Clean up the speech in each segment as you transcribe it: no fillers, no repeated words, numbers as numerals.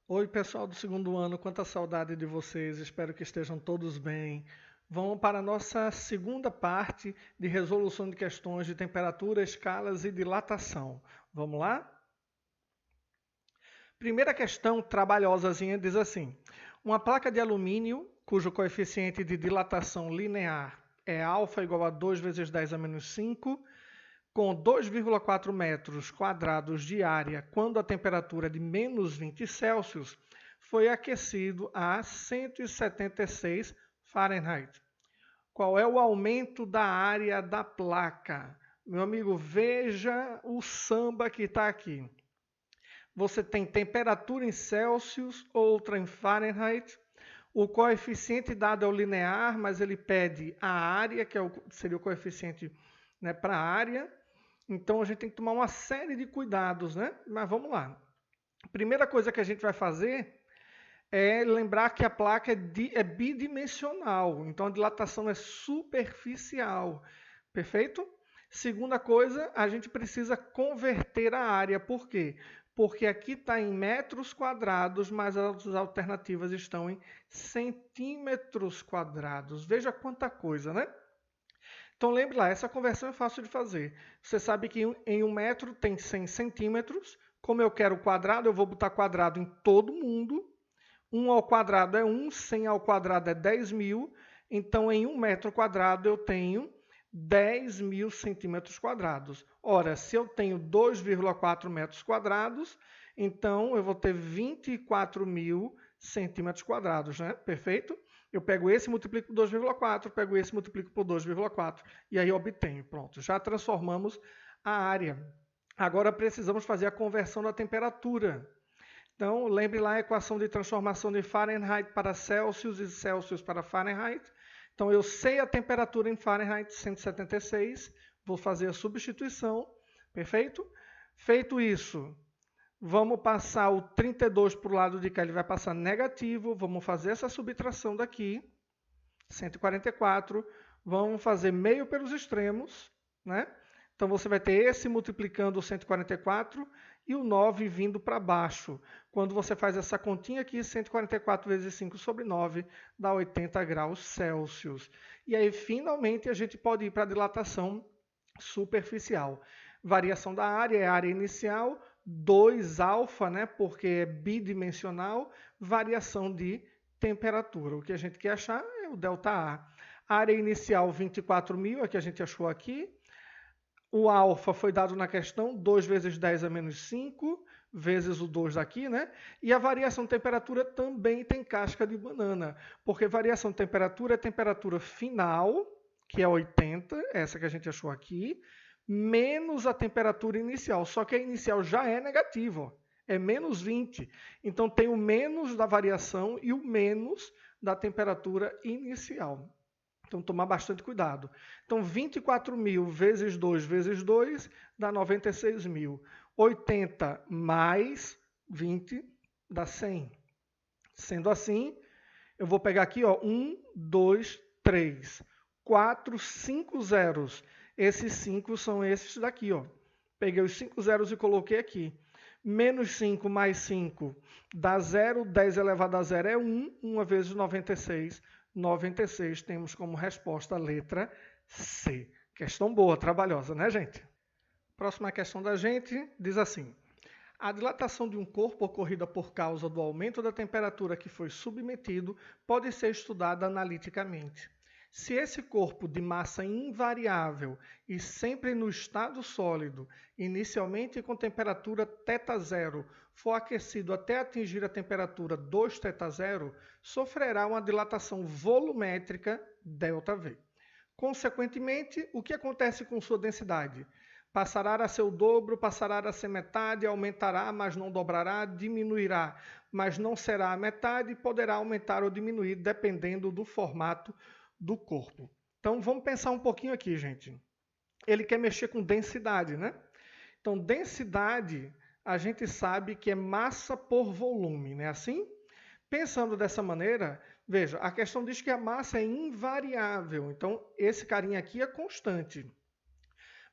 Oi, pessoal do segundo ano, quanta saudade de vocês, espero que estejam todos bem. Vamos para a nossa segunda parte de resolução de questões de temperatura, escalas e dilatação. Vamos lá? Primeira questão trabalhosazinha diz assim: uma placa de alumínio cujo coeficiente de dilatação linear é alfa igual a 2 vezes 10 a menos 5, com 2,4 metros quadrados de área quando a temperatura é de menos 20 Celsius, foi aquecido a 176 Fahrenheit. Qual é o aumento da área da placa? Meu amigo, veja o samba que está aqui. Você tem temperatura em Celsius, outra em Fahrenheit. O coeficiente dado é o linear, mas ele pede a área, que seria o coeficiente, né, para a área. Então a gente tem que tomar uma série de cuidados, né? Mas vamos lá. A primeira coisa que a gente vai fazer é lembrar que a placa é bidimensional, então a dilatação é superficial, perfeito? Segunda coisa, a gente precisa converter a área, por quê? Porque aqui está em metros quadrados, mas as alternativas estão em centímetros quadrados. Veja quanta coisa, né? Então lembre lá, essa conversão é fácil de fazer. Você sabe que em um metro tem 100 centímetros. Como eu quero quadrado, eu vou botar quadrado em todo mundo. 1 ao quadrado é 1, 100 ao quadrado é 10.000. Então, em 1 metro quadrado, eu tenho 10.000 centímetros quadrados. Ora, se eu tenho 2,4 metros quadrados, então eu vou ter 24.000 centímetros quadrados, né? Perfeito? Eu pego esse e multiplico por 2,4, pego esse e multiplico por 2,4, e aí obtenho. Pronto, já transformamos a área. Agora precisamos fazer a conversão da temperatura. Então, lembre lá a equação de transformação de Fahrenheit para Celsius e Celsius para Fahrenheit. Então, eu sei a temperatura em Fahrenheit, 176, vou fazer a substituição, perfeito? Feito isso, vamos passar o 32 para o lado de cá, ele vai passar negativo, vamos fazer essa subtração daqui, 144, vamos fazer meio pelos extremos, né? Então você vai ter esse multiplicando o 144 e o 9 vindo para baixo. Quando você faz essa continha aqui, 144 vezes 5 sobre 9 dá 80 graus Celsius. E aí, finalmente, a gente pode ir para a dilatação superficial. Variação da área é a área inicial, 2 alfa, né, porque é bidimensional, variação de temperatura. O que a gente quer achar é o ΔA. Área inicial 24.000, é que a gente achou aqui. O alfa foi dado na questão, 2 vezes 10 a menos 5, vezes o 2 aqui, né? E a variação de temperatura também tem casca de banana, porque variação de temperatura é temperatura final, que é 80, essa que a gente achou aqui, menos a temperatura inicial, só que a inicial já é negativa, ó, é menos 20. Então tem o menos da variação e o menos da temperatura inicial. Então, tomar bastante cuidado. Então, 24.000 vezes 2 dá 96.000. 80 mais 20 dá 100. Sendo assim, eu vou pegar aqui, ó, 1, 2, 3, 4, 5 zeros. Esses 5 são esses daqui, ó. Peguei os 5 zeros e coloquei aqui. Menos 5 mais 5 dá 0. 10 elevado a 0 é 1. 1 vezes 96. 96 temos como resposta a letra C. Questão boa, trabalhosa, né, gente? Próxima questão da gente diz assim: a dilatação de um corpo ocorrida por causa do aumento da temperatura que foi submetido pode ser estudada analiticamente. Se esse corpo de massa invariável e sempre no estado sólido, inicialmente com temperatura θ0, for aquecido até atingir a temperatura 2θ0, sofrerá uma dilatação volumétrica ΔV. Consequentemente, o que acontece com sua densidade? Passará a ser o dobro, passará a ser metade, aumentará, mas não dobrará, diminuirá, mas não será a metade, poderá aumentar ou diminuir, dependendo do formato do corpo. Então, vamos pensar um pouquinho aqui, gente. Ele quer mexer com densidade, né? Então, densidade, a gente sabe que é massa por volume, não é assim? Pensando dessa maneira, veja, a questão diz que a massa é invariável. Então, esse carinha aqui é constante.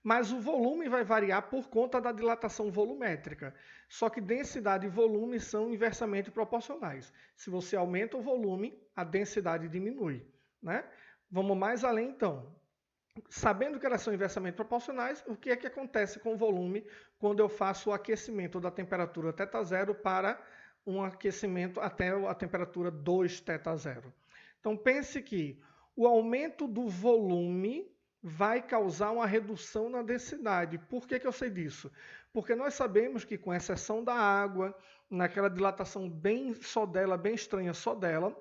Mas o volume vai variar por conta da dilatação volumétrica. Só que densidade e volume são inversamente proporcionais. Se você aumenta o volume, a densidade diminui, né? Vamos mais além então. Sabendo que elas são inversamente proporcionais, o que é que acontece com o volume quando eu faço o aquecimento da temperatura θ0 para um aquecimento até a temperatura 2 θ0? Então pense que o aumento do volume vai causar uma redução na densidade. Por que eu sei disso? Porque nós sabemos que, com exceção da água, naquela dilatação bem só dela, bem estranha só dela,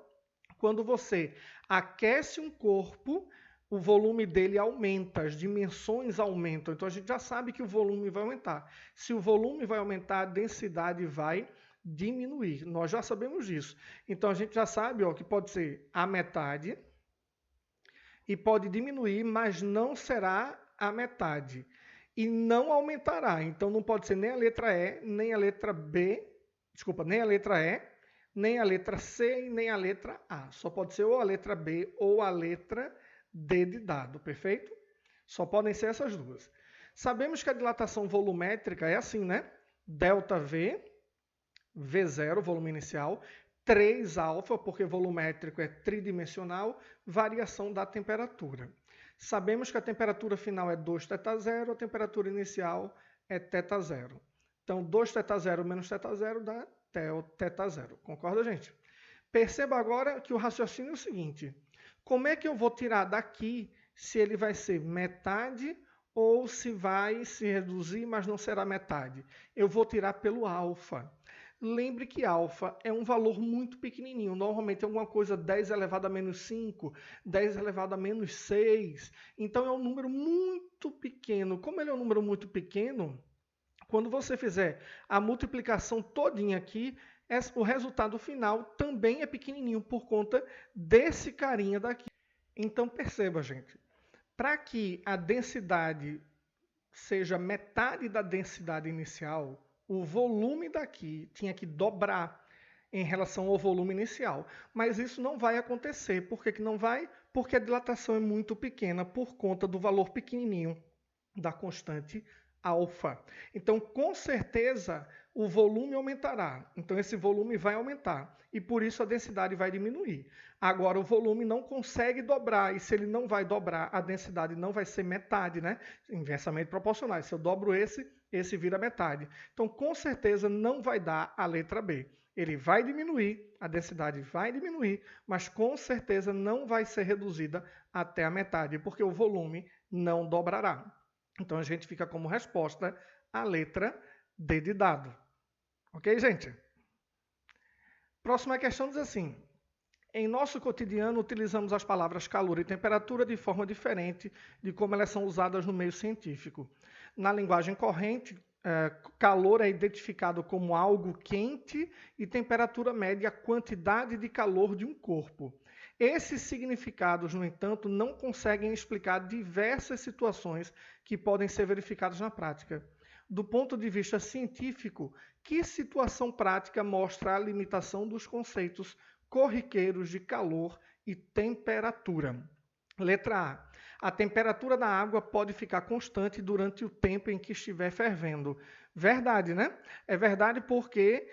quando você aquece um corpo, o volume dele aumenta, as dimensões aumentam. Então a gente já sabe que o volume vai aumentar. Se o volume vai aumentar, a densidade vai diminuir. Nós já sabemos disso. Então a gente já sabe que pode ser a metade e pode diminuir, mas não será a metade. E não aumentará. Então não pode ser nem a letra E, nem a letra B, nem a letra E, nem a letra C e nem a letra A. Só pode ser ou a letra B ou a letra D de dado, perfeito? Só podem ser essas duas. Sabemos que a dilatação volumétrica é assim, né? ΔV, V0, volume inicial, 3α, porque volumétrico é tridimensional, variação da temperatura. Sabemos que a temperatura final é 2 θ0, a temperatura inicial é θ0. Então, 2 θ0 menos θ0 dá θ0. Concorda, gente? Perceba agora que o raciocínio é o seguinte. Como é que eu vou tirar daqui se ele vai ser metade ou se vai se reduzir, mas não será metade? Eu vou tirar pelo alfa. Lembre que alfa é um valor muito pequenininho. Normalmente é alguma coisa 10 elevado a menos 5, 10 elevado a menos 6. Então é um número muito pequeno. Como ele é um número muito pequeno, quando você fizer a multiplicação todinha aqui, o resultado final também é pequenininho por conta desse carinha daqui. Então perceba, gente, para que a densidade seja metade da densidade inicial, o volume daqui tinha que dobrar em relação ao volume inicial. Mas isso não vai acontecer. Por que não vai? Porque a dilatação é muito pequena por conta do valor pequenininho da constante alfa. Então, com certeza, o volume aumentará. Então, esse volume vai aumentar. E por isso a densidade vai diminuir. Agora, o volume não consegue dobrar. E se ele não vai dobrar, a densidade não vai ser metade, né? Inversamente proporcional. Se eu dobro esse vira metade. Então, com certeza, não vai dar a letra B. Ele vai diminuir, a densidade vai diminuir, mas com certeza não vai ser reduzida até a metade, porque o volume não dobrará. Então, a gente fica como resposta a letra D de dado. Ok, gente? Próxima questão diz assim. Em nosso cotidiano, utilizamos as palavras calor e temperatura de forma diferente de como elas são usadas no meio científico. Na linguagem corrente, calor é identificado como algo quente e temperatura média a quantidade de calor de um corpo. Esses significados, no entanto, não conseguem explicar diversas situações que podem ser verificadas na prática. Do ponto de vista científico, que situação prática mostra a limitação dos conceitos corriqueiros de calor e temperatura? Letra A. A temperatura da água pode ficar constante durante o tempo em que estiver fervendo. Verdade, né? É verdade porque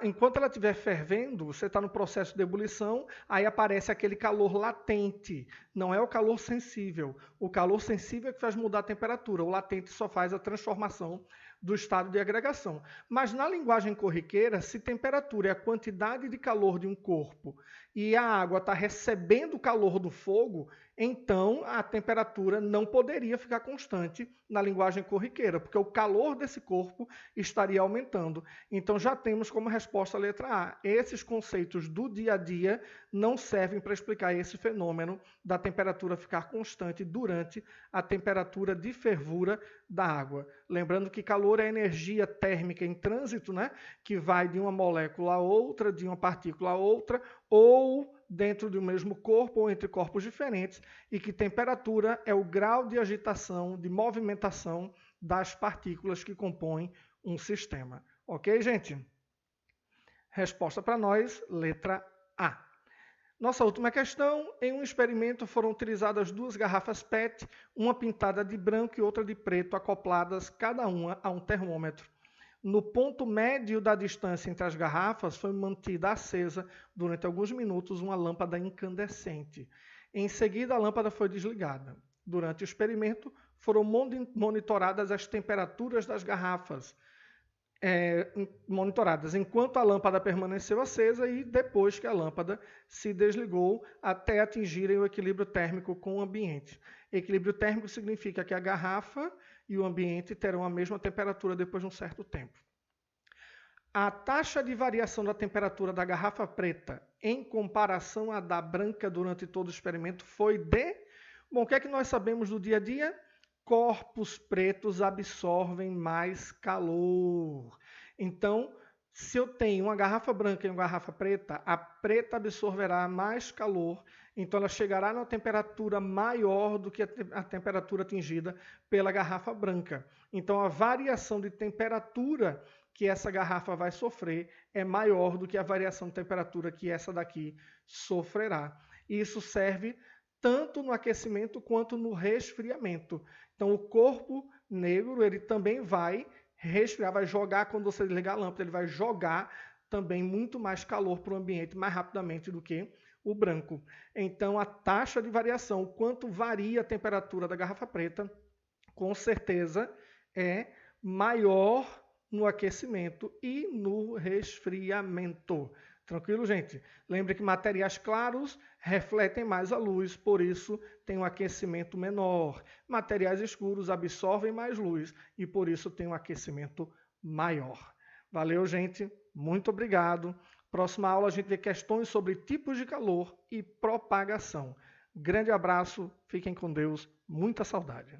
enquanto ela estiver fervendo, você está no processo de ebulição, aí aparece aquele calor latente. Não é o calor sensível. O calor sensível é que faz mudar a temperatura. O latente só faz a transformação do estado de agregação. Mas na linguagem corriqueira, se temperatura é a quantidade de calor de um corpo e a água está recebendo o calor do fogo, então a temperatura não poderia ficar constante na linguagem corriqueira, porque o calor desse corpo estaria aumentando. Então já temos como resposta a letra A. Esses conceitos do dia a dia não servem para explicar esse fenômeno da temperatura ficar constante durante a temperatura de fervura da água. Lembrando que calor é energia térmica em trânsito, né? Que vai de uma molécula a outra, de uma partícula a outra, ou dentro do mesmo corpo ou entre corpos diferentes, e que temperatura é o grau de agitação, de movimentação das partículas que compõem um sistema. Ok, gente? Resposta para nós, letra A. Nossa última questão, em um experimento foram utilizadas duas garrafas PET, uma pintada de branco e outra de preto, acopladas cada uma a um termômetro. No ponto médio da distância entre as garrafas foi mantida acesa durante alguns minutos uma lâmpada incandescente. Em seguida, a lâmpada foi desligada. Durante o experimento, foram monitoradas as temperaturas das garrafas, monitoradas enquanto a lâmpada permaneceu acesa e depois que a lâmpada se desligou até atingirem o equilíbrio térmico com o ambiente. Equilíbrio térmico significa que a garrafa e o ambiente terão a mesma temperatura depois de um certo tempo. A taxa de variação da temperatura da garrafa preta em comparação à da branca durante todo o experimento foi de... Bom, o que é que nós sabemos do dia a dia? Corpos pretos absorvem mais calor. Então, se eu tenho uma garrafa branca e uma garrafa preta, a preta absorverá mais calor, então ela chegará numa temperatura maior do que a temperatura atingida pela garrafa branca. Então, a variação de temperatura que essa garrafa vai sofrer é maior do que a variação de temperatura que essa daqui sofrerá. E isso serve tanto no aquecimento quanto no resfriamento. Então, o corpo negro ele também vai resfriar, vai jogar, quando você ligar a lâmpada, ele vai jogar também muito mais calor para o ambiente mais rapidamente do que o branco. Então, a taxa de variação, o quanto varia a temperatura da garrafa preta, com certeza é maior no aquecimento e no resfriamento. Tranquilo, gente? Lembre que materiais claros refletem mais a luz, por isso tem um aquecimento menor. Materiais escuros absorvem mais luz e por isso tem um aquecimento maior. Valeu, gente. Muito obrigado. Próxima aula a gente vê questões sobre tipos de calor e propagação. Grande abraço, fiquem com Deus, muita saudade.